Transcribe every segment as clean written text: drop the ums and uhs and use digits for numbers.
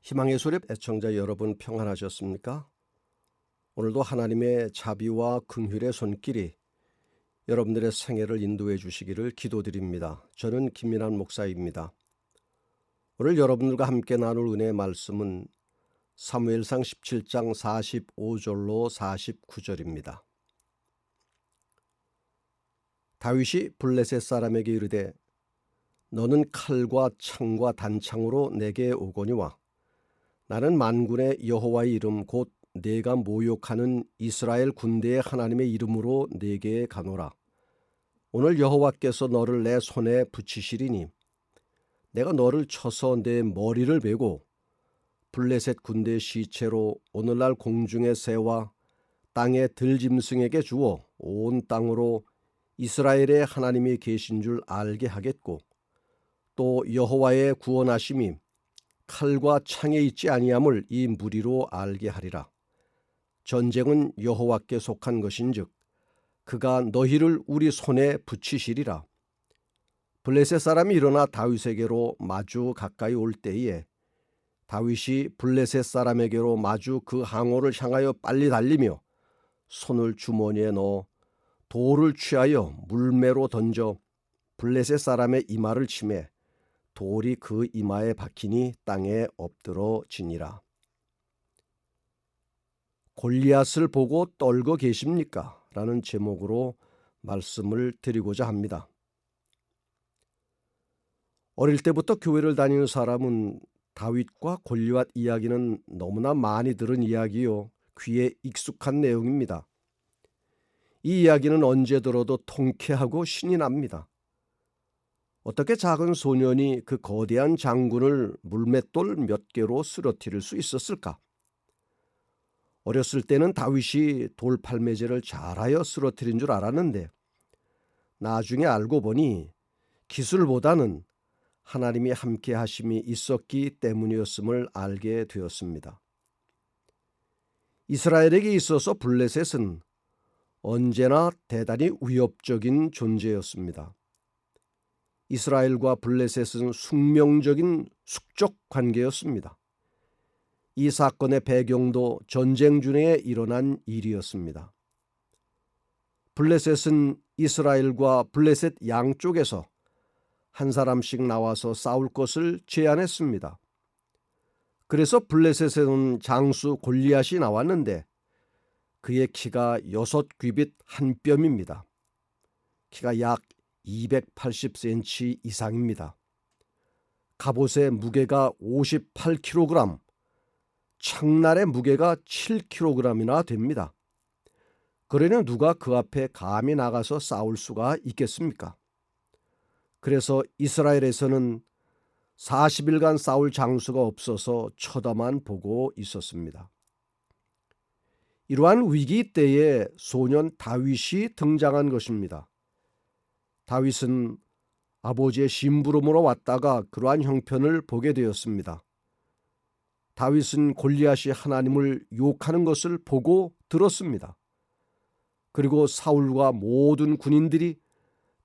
희망의 소리 애청자 여러분 평안하셨습니까? 오늘도 하나님의 자비와 긍휼의 손길이 여러분들의 생애를 인도해 주시기를 기도드립니다. 저는 김민환 목사입니다. 오늘 여러분들과 함께 나눌 은혜의 말씀은 사무엘상 17장 45절로 49절입니다. 다윗이 블레셋 사람에게 이르되 너는 칼과 창과 단창으로 내게 오거니와 나는 만군의 여호와의 이름 곧 내가 모욕하는 이스라엘 군대의 하나님의 이름으로 네게 가노라. 오늘 여호와께서 너를 내 손에 붙이시리니 내가 너를 쳐서 내 머리를 베고 블레셋 군대의 시체로 오늘날 공중의 새와 땅의 들짐승에게 주어 온 땅으로 이스라엘의 하나님이 계신 줄 알게 하겠고 또 여호와의 구원하심이 칼과 창에 있지 아니함을 이 무리로 알게 하리라. 전쟁은 여호와께 속한 것인즉 그가 너희를 우리 손에 붙이시리라. 블레셋 사람이 일어나 다윗에게로 마주 가까이 올 때에 다윗이 블레셋 사람에게로 마주 그 항우를 향하여 빨리 달리며 손을 주머니에 넣어 돌을 취하여 물매로 던져 블레셋 사람의 이마를 치매 돌이 그 이마에 박히니 땅에 엎드러지니라. 골리앗을 보고 떨고 계십니까? 라는 제목으로 말씀을 드리고자 합니다. 어릴 때부터 교회를 다니는 사람은 다윗과 골리앗 이야기는 너무나 많이 들은 이야기요, 귀에 익숙한 내용입니다. 이 이야기는 언제 들어도 통쾌하고 신이 납니다. 어떻게 작은 소년이 그 거대한 장군을 물맷돌 몇 개로 쓰러뜨릴 수 있었을까? 어렸을 때는 다윗이 돌팔매질을 잘하여 쓰러뜨린 줄 알았는데 나중에 알고 보니 기술보다는 하나님이 함께 하심이 있었기 때문이었음을 알게 되었습니다. 이스라엘에게 있어서 블레셋은 언제나 대단히 위협적인 존재였습니다. 이스라엘과 블레셋은 숙명적인 숙적 관계였습니다. 이 사건의 배경도 전쟁 중에 일어난 일이었습니다. 블레셋은 이스라엘과 블레셋 양쪽에서 한 사람씩 나와서 싸울 것을 제안했습니다. 그래서 블레셋에는 장수 골리앗이 나왔는데 그의 키가 6규빗 한 뼘입니다. 키가 약 280cm 이상입니다. 갑옷의 무게가 58kg, 창날의 무게가 7kg이나 됩니다. 그러니 누가 그 앞에 감히 나가서 싸울 수가 있겠습니까? 그래서 이스라엘에서는 40일간 싸울 장수가 없어서 쳐다만 보고 있었습니다. 이러한 위기 때에 소년 다윗이 등장한 것입니다. 다윗은 아버지의 심부름으로 왔다가 그러한 형편을 보게 되었습니다. 다윗은 골리앗이 하나님을 욕하는 것을 보고 들었습니다. 그리고 사울과 모든 군인들이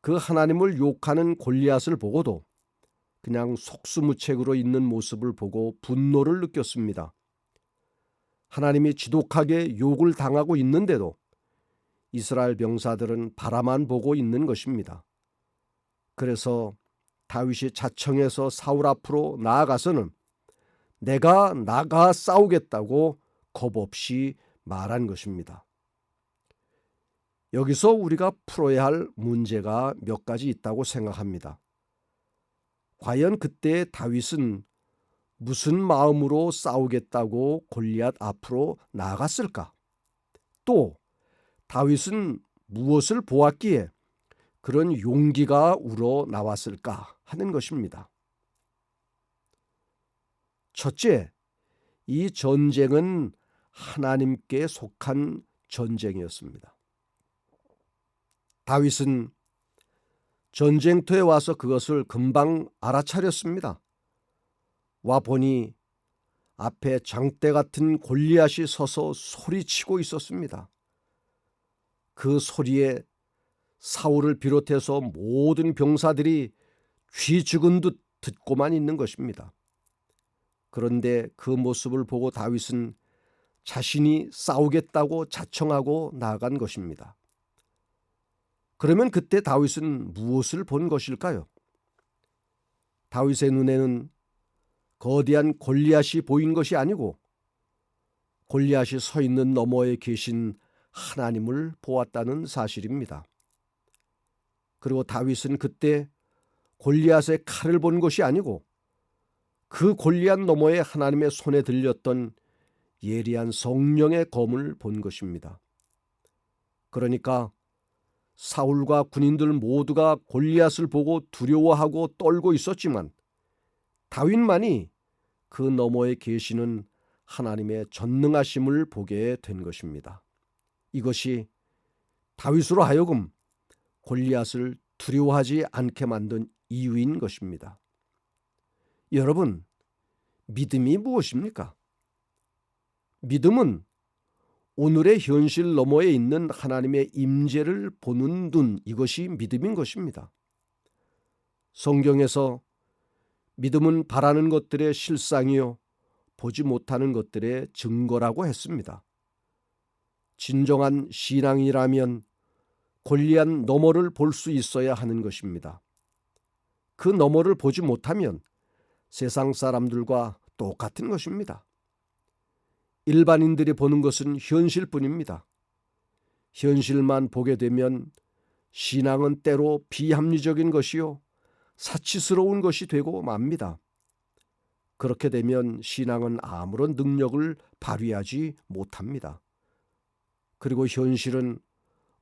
그 하나님을 욕하는 골리앗을 보고도 그냥 속수무책으로 있는 모습을 보고 분노를 느꼈습니다. 하나님이 지독하게 욕을 당하고 있는데도 이스라엘 병사들은 바라만 보고 있는 것입니다. 그래서 다윗이 자청해서 사울 앞으로 나아가서는 내가 나가 싸우겠다고 겁없이 말한 것입니다. 여기서 우리가 풀어야 할 문제가 몇 가지 있다고 생각합니다. 과연 그때 다윗은 무슨 마음으로 싸우겠다고 골리앗 앞으로 나아갔을까? 또 다윗은 무엇을 보았기에 그런 용기가 우러 나왔을까 하는 것입니다. 첫째, 이 전쟁은 하나님께 속한 전쟁이었습니다. 다윗은 전쟁터에 와서 그것을 금방 알아차렸습니다. 와 보니 앞에 장대 같은 골리앗이 서서 소리치고 있었습니다. 그 소리에 사울을 비롯해서 모든 병사들이 쥐 죽은 듯 듣고만 있는 것입니다. 그런데 그 모습을 보고 다윗은 자신이 싸우겠다고 자청하고 나아간 것입니다. 그러면 그때 다윗은 무엇을 본 것일까요? 다윗의 눈에는 거대한 골리앗이 보인 것이 아니고 골리앗이 서 있는 너머에 계신 하나님을 보았다는 사실입니다. 그리고 다윗은 그때 골리앗의 칼을 본 것이 아니고 그 골리앗 너머에 하나님의 손에 들렸던 예리한 성령의 검을 본 것입니다. 그러니까 사울과 군인들 모두가 골리앗을 보고 두려워하고 떨고 있었지만 다윗만이 그 너머에 계시는 하나님의 전능하심을 보게 된 것입니다. 이것이 다윗으로 하여금 골리앗을 두려워하지 않게 만든 이유인 것입니다. 여러분, 믿음이 무엇입니까? 믿음은 오늘의 현실 너머에 있는 하나님의 임재를 보는 눈, 이것이 믿음인 것입니다. 성경에서 믿음은 바라는 것들의 실상이요 보지 못하는 것들의 증거라고 했습니다. 진정한 신앙이라면 골리앗 너머를 볼 수 있어야 하는 것입니다. 그 너머를 보지 못하면 세상 사람들과 똑같은 것입니다. 일반인들이 보는 것은 현실뿐입니다. 현실만 보게 되면 신앙은 때로 비합리적인 것이요 사치스러운 것이 되고 맙니다. 그렇게 되면 신앙은 아무런 능력을 발휘하지 못합니다. 그리고 현실은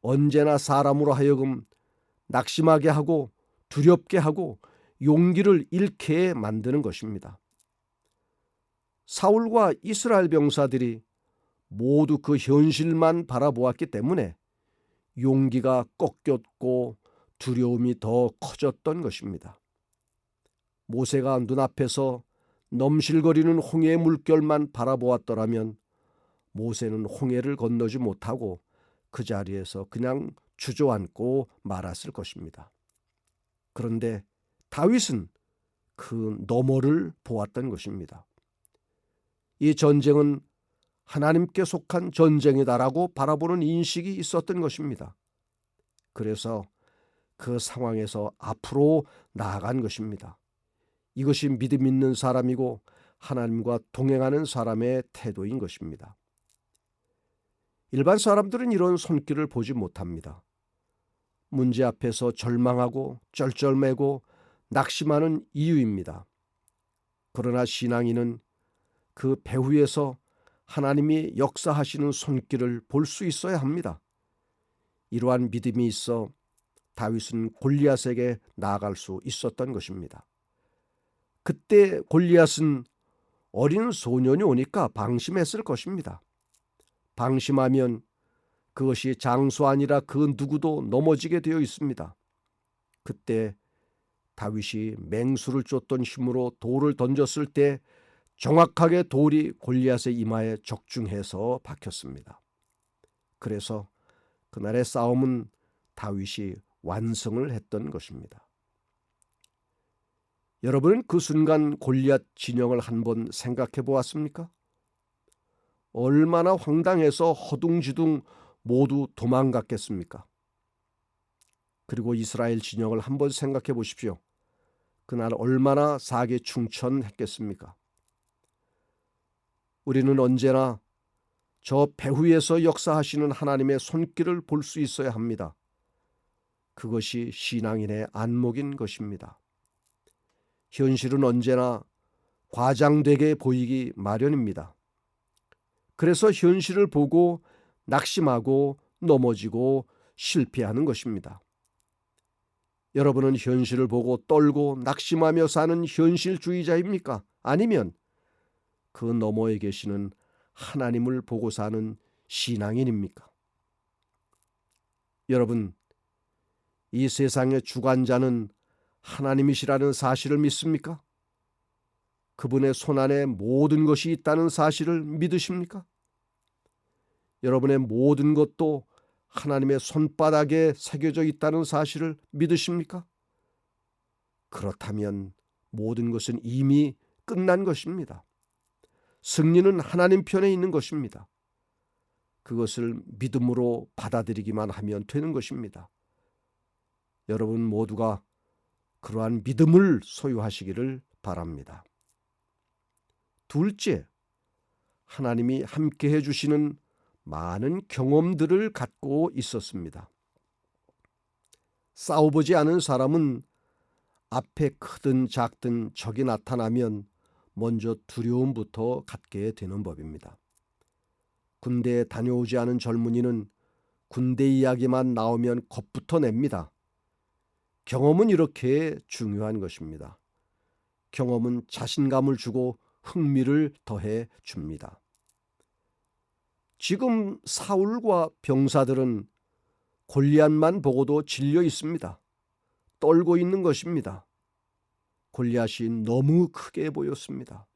언제나 사람으로 하여금 낙심하게 하고 두렵게 하고 용기를 잃게 만드는 것입니다. 사울과 이스라엘 병사들이 모두 그 현실만 바라보았기 때문에 용기가 꺾였고 두려움이 더 커졌던 것입니다. 모세가 눈앞에서 넘실거리는 홍해의 물결만 바라보았더라면 모세는 홍해를 건너지 못하고 그 자리에서 그냥 주저앉고 말았을 것입니다. 그런데 다윗은 그 너머를 보았던 것입니다. 이 전쟁은 하나님께 속한 전쟁이다라고 바라보는 인식이 있었던 것입니다. 그래서 그 상황에서 앞으로 나아간 것입니다. 이것이 믿음 있는 사람이고 하나님과 동행하는 사람의 태도인 것입니다. 일반 사람들은 이런 손길을 보지 못합니다. 문제 앞에서 절망하고 쩔쩔매고 낙심하는 이유입니다. 그러나 신앙인은 그 배후에서 하나님이 역사하시는 손길을 볼 수 있어야 합니다. 이러한 믿음이 있어 다윗은 골리앗에게 나아갈 수 있었던 것입니다. 그때 골리앗은 어린 소년이 오니까 방심했을 것입니다. 방심하면 그것이 장수 아니라 그 누구도 넘어지게 되어 있습니다. 그때 다윗이 맹수를 쫓던 힘으로 돌을 던졌을 때 정확하게 돌이 골리앗의 이마에 적중해서 박혔습니다. 그래서 그날의 싸움은 다윗이 완성을 했던 것입니다. 여러분은 그 순간 골리앗 진영을 한번 생각해 보았습니까? 얼마나 황당해서 허둥지둥 모두 도망갔겠습니까? 그리고 이스라엘 진영을 한번 생각해 보십시오. 그날 얼마나 사기충천했겠습니까? 우리는 언제나 저 배후에서 역사하시는 하나님의 손길을 볼 수 있어야 합니다. 그것이 신앙인의 안목인 것입니다. 현실은 언제나 과장되게 보이기 마련입니다. 그래서 현실을 보고 낙심하고 넘어지고 실패하는 것입니다. 여러분은 현실을 보고 떨고 낙심하며 사는 현실주의자입니까? 아니면 그 너머에 계시는 하나님을 보고 사는 신앙인입니까? 여러분, 이 세상의 주관자는 하나님이시라는 사실을 믿습니까? 그분의 손안에 모든 것이 있다는 사실을 믿으십니까? 여러분의 모든 것도 하나님의 손바닥에 새겨져 있다는 사실을 믿으십니까? 그렇다면 모든 것은 이미 끝난 것입니다. 승리는 하나님 편에 있는 것입니다. 그것을 믿음으로 받아들이기만 하면 되는 것입니다. 여러분 모두가 그러한 믿음을 소유하시기를 바랍니다. 둘째, 하나님이 함께해 주시는 많은 경험들을 갖고 있었습니다. 싸워보지 않은 사람은 앞에 크든 작든 적이 나타나면 먼저 두려움부터 갖게 되는 법입니다. 군대에 다녀오지 않은 젊은이는 군대 이야기만 나오면 겁부터 냅니다. 경험은 이렇게 중요한 것입니다. 경험은 자신감을 주고 흥미를 더해 줍니다. 지금 사울과 병사들은 골리앗만 보고도 질려 있습니다. 떨고 있는 것입니다. 골리앗이 너무 크게 보였습니다.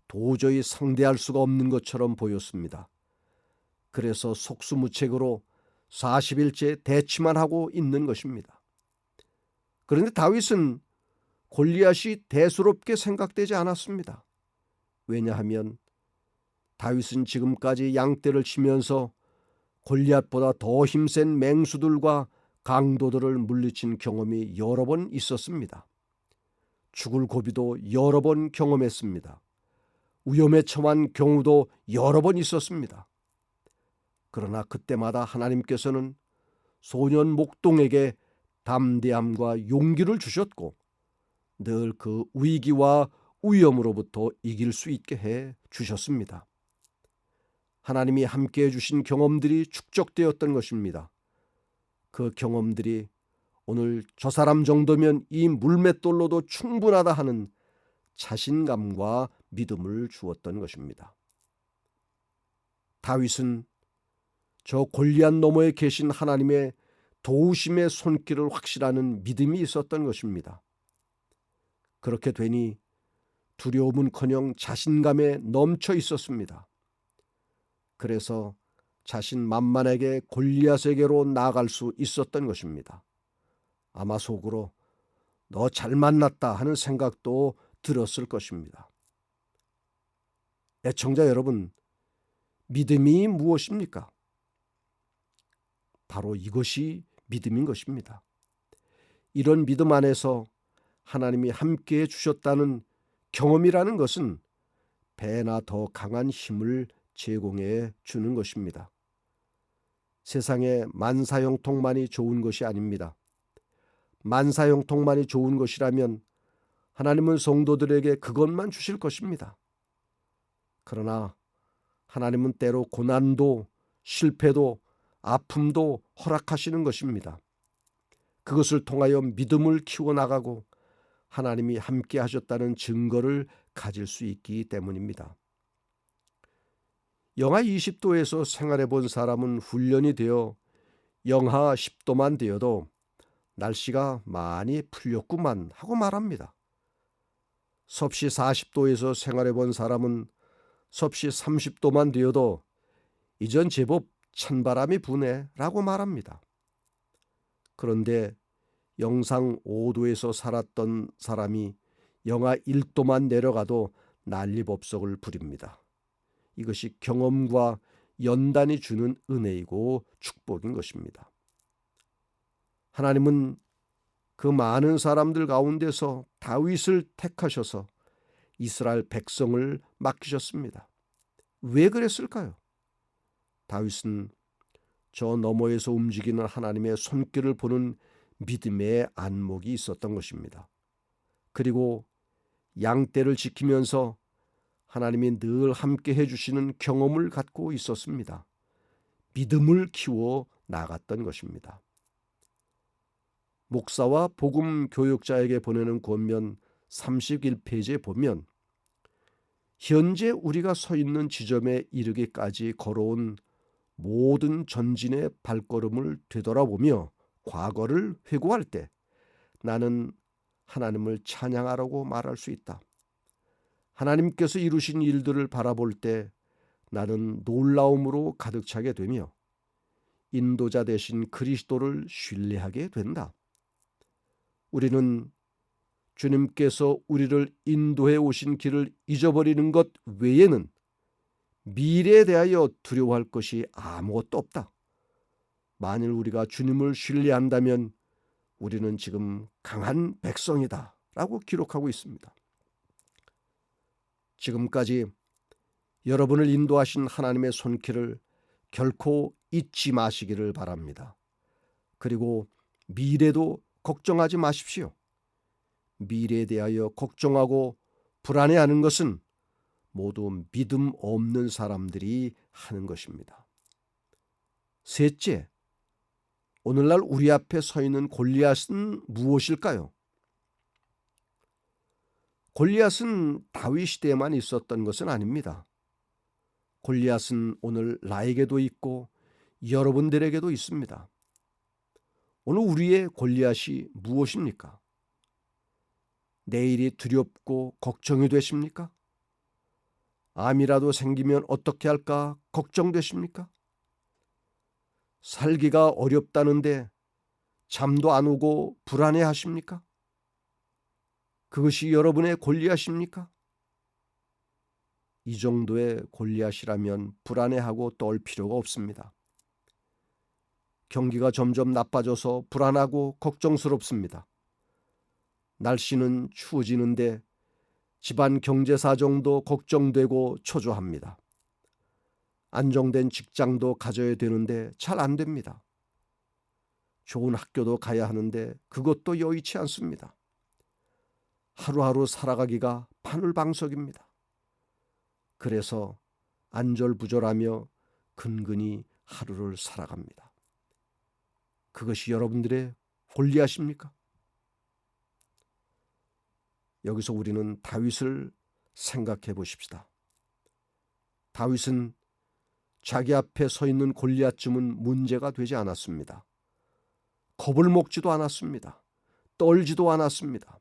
도저히 상대할 수가 없는 것처럼 보였습니다. 그래서 속수무책으로 40일째 대치만 하고 있는 것입니다. 그런데 다윗은 골리앗이 대수롭게 생각되지 않았습니다. 왜냐하면 다윗은 지금까지 양떼를 치면서 골리앗보다 더 힘센 맹수들과 강도들을 물리친 경험이 여러 번 있었습니다. 죽을 고비도 여러 번 경험했습니다. 위험에 처한 경우도 여러 번 있었습니다. 그러나 그때마다 하나님께서는 소년 목동에게 담대함과 용기를 주셨고 늘 그 위기와 위험으로부터 이길 수 있게 해 주셨습니다. 하나님이 함께해 주신 경험들이 축적되었던 것입니다. 그 경험들이 오늘 저 사람 정도면 이 물맷돌로도 충분하다 하는 자신감과 믿음을 주었던 것입니다. 다윗은 저 골리앗 너머에 계신 하나님의 도우심의 손길을 확실하는 믿음이 있었던 것입니다. 그렇게 되니 두려움은커녕 자신감에 넘쳐 있었습니다. 그래서 자신 만만하게 골리앗에게로 나아갈 수 있었던 것입니다. 아마 속으로 너 잘 만났다 하는 생각도 들었을 것입니다. 애청자 여러분, 믿음이 무엇입니까? 바로 이것이 믿음인 것입니다. 이런 믿음 안에서 하나님이 함께해 주셨다는 경험이라는 것은 배나 더 강한 힘을 제공해 주는 것입니다. 세상에 만사형통만이 좋은 것이 아닙니다. 만사형통만이 좋은 것이라면 하나님은 성도들에게 그것만 주실 것입니다. 그러나 하나님은 때로 고난도, 실패도, 아픔도 허락하시는 것입니다. 그것을 통하여 믿음을 키워나가고 하나님이 함께 하셨다는 증거를 가질 수 있기 때문입니다. 영하 20도에서 생활해 본 사람은 훈련이 되어 영하 10도만 되어도 날씨가 많이 풀렸구만 하고 말합니다. 섭씨 40도에서 생활해 본 사람은 섭씨 30도만 되어도 이전 제법 찬바람이 부네 라고 말합니다. 그런데 영상 5도에서 살았던 사람이 영하 1도만 내려가도 난리법석을 부립니다. 이것이 경험과 연단이 주는 은혜이고 축복인 것입니다. 하나님은 그 많은 사람들 가운데서 다윗을 택하셔서 이스라엘 백성을 맡기셨습니다. 왜 그랬을까요? 다윗은 저 너머에서 움직이는 하나님의 손길을 보는 믿음의 안목이 있었던 것입니다. 그리고 양떼를 지키면서 하나님이 늘 함께 해주시는 경험을 갖고 있었습니다. 믿음을 키워 나갔던 것입니다. 목사와 복음 교육자에게 보내는 권면 31페이지에 보면 현재 우리가 서 있는 지점에 이르기까지 걸어온 모든 전진의 발걸음을 되돌아보며 과거를 회고할 때 나는 하나님을 찬양하라고 말할 수 있다. 하나님께서 이루신 일들을 바라볼 때 나는 놀라움으로 가득 차게 되며 인도자 되신 그리스도를 신뢰하게 된다. 우리는 주님께서 우리를 인도해 오신 길을 잊어버리는 것 외에는 미래에 대하여 두려워할 것이 아무것도 없다. 만일 우리가 주님을 신뢰한다면 우리는 지금 강한 백성이다 라고 기록하고 있습니다. 지금까지 여러분을 인도하신 하나님의 손길을 결코 잊지 마시기를 바랍니다. 그리고 미래도 걱정하지 마십시오. 미래에 대하여 걱정하고 불안해하는 것은 모두 믿음 없는 사람들이 하는 것입니다. 셋째, 오늘날 우리 앞에 서 있는 골리앗은 무엇일까요? 골리앗은 다윗 시대에만 있었던 것은 아닙니다. 골리앗은 오늘 나에게도 있고 여러분들에게도 있습니다. 오늘 우리의 골리앗이 무엇입니까? 내일이 두렵고 걱정이 되십니까? 암이라도 생기면 어떻게 할까 걱정되십니까? 살기가 어렵다는데 잠도 안 오고 불안해하십니까? 그것이 여러분의 골리앗입니까? 이 정도의 골리앗이라면 불안해하고 떨 필요가 없습니다. 경기가 점점 나빠져서 불안하고 걱정스럽습니다. 날씨는 추워지는데 집안 경제 사정도 걱정되고 초조합니다. 안정된 직장도 가져야 되는데 잘 안 됩니다. 좋은 학교도 가야 하는데 그것도 여의치 않습니다. 하루하루 살아가기가 파늘방석입니다. 그래서 안절부절하며 근근히 하루를 살아갑니다. 그것이 여러분들의 골리앗입니까? 여기서 우리는 다윗을 생각해 보십시다. 다윗은 자기 앞에 서 있는 골리앗쯤은 문제가 되지 않았습니다. 겁을 먹지도 않았습니다. 떨지도 않았습니다.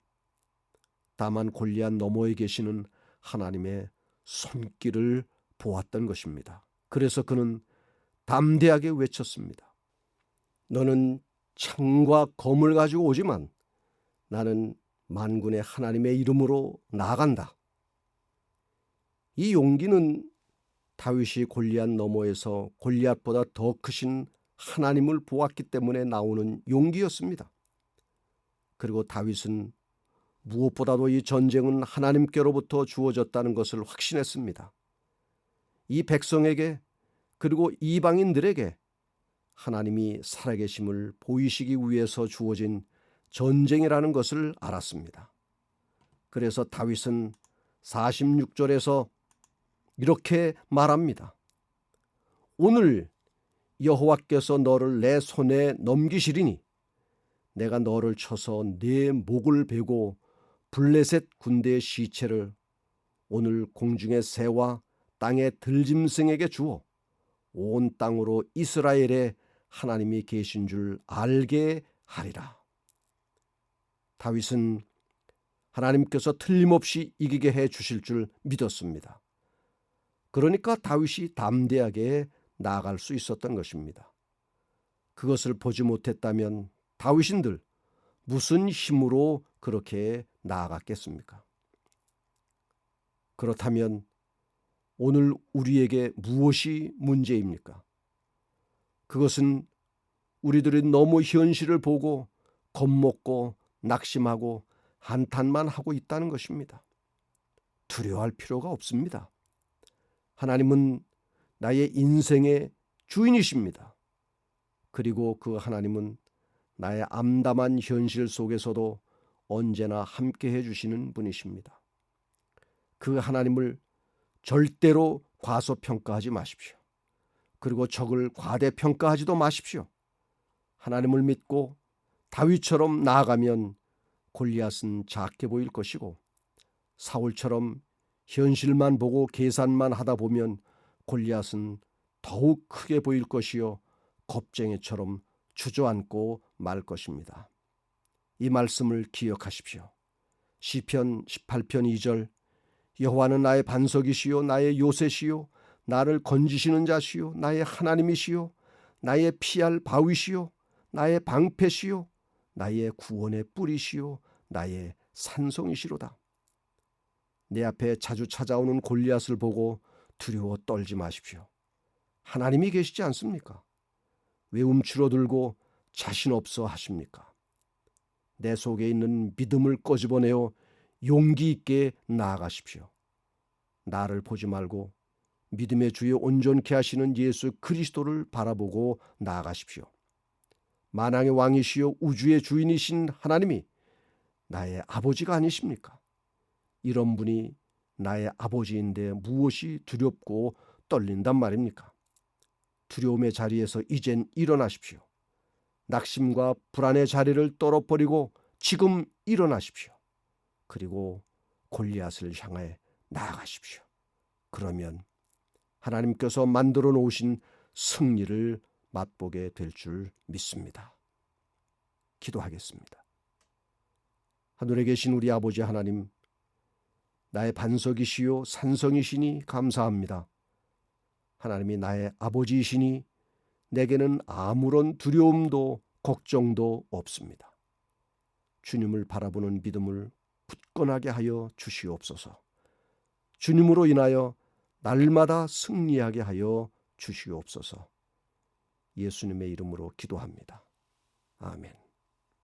다만 골리앗 너머에 계시는 하나님의 손길을 보았던 것입니다. 그래서 그는 담대하게 외쳤습니다. 너는 창과 검을 가지고 오지만 나는 만군의 하나님의 이름으로 나아간다. 이 용기는 다윗이 골리앗 너머에서 골리앗보다 더 크신 하나님을 보았기 때문에 나오는 용기였습니다. 그리고 다윗은 무엇보다도 이 전쟁은 하나님께로부터 주어졌다는 것을 확신했습니다. 이 백성에게 그리고 이방인들에게 하나님이 살아계심을 보이시기 위해서 주어진 전쟁이라는 것을 알았습니다. 그래서 다윗은 46절에서 이렇게 말합니다. 오늘 여호와께서 너를 내 손에 넘기시리니 내가 너를 쳐서 네 목을 베고 블레셋 군대의 시체를 오늘 공중의 새와 땅의 들짐승에게 주어 온 땅으로 이스라엘에 하나님이 계신 줄 알게 하리라. 다윗은 하나님께서 틀림없이 이기게 해 주실 줄 믿었습니다. 그러니까 다윗이 담대하게 나아갈 수 있었던 것입니다. 그것을 보지 못했다면 다윗인들 무슨 힘으로 그렇게 나아갔겠습니까? 그렇다면 오늘 우리에게 무엇이 문제입니까? 그것은 우리들이 너무 현실을 보고 겁먹고 낙심하고 한탄만 하고 있다는 것입니다. 두려워할 필요가 없습니다. 하나님은 나의 인생의 주인이십니다. 그리고 그 하나님은 나의 암담한 현실 속에서도 언제나 함께해 주시는 분이십니다. 그 하나님을 절대로 과소평가하지 마십시오. 그리고 적을 과대평가하지도 마십시오. 하나님을 믿고 다윗처럼 나아가면 골리앗은 작게 보일 것이고 사울처럼 현실만 보고 계산만 하다 보면 골리앗은 더욱 크게 보일 것이요 겁쟁이처럼 주저앉고 말 것입니다. 이 말씀을 기억하십시오. 시편 18편 2절 여호와는 나의 반석이시요 나의 요새시요 나를 건지시는 자시요 나의 하나님이시요 나의 피할 바위시요 나의 방패시요 나의 구원의 뿌리시요 나의 산성이시로다. 내 앞에 자주 찾아오는 골리앗을 보고 두려워 떨지 마십시오. 하나님이 계시지 않습니까? 왜 움츠러들고 자신 없어 하십니까? 내 속에 있는 믿음을 꺼집어내어 용기 있게 나아가십시오. 나를 보지 말고 믿음의 주에 온전케 하시는 예수 그리스도를 바라보고 나아가십시오. 만왕의 왕이시여 우주의 주인이신 하나님이 나의 아버지가 아니십니까? 이런 분이 나의 아버지인데 무엇이 두렵고 떨린단 말입니까? 두려움의 자리에서 이젠 일어나십시오. 낙심과 불안의 자리를 떨어버리고 지금 일어나십시오. 그리고 골리앗을 향해 나아가십시오. 그러면 하나님께서 만들어 놓으신 승리를 맛보게 될 줄 믿습니다. 기도하겠습니다. 하늘에 계신 우리 아버지 하나님, 나의 반석이시요 산성이시니 감사합니다. 하나님이 나의 아버지이시니 내게는 아무런 두려움도 걱정도 없습니다. 주님을 바라보는 믿음을 굳건하게 하여 주시옵소서. 주님으로 인하여 날마다 승리하게 하여 주시옵소서. 예수님의 이름으로 기도합니다. 아멘.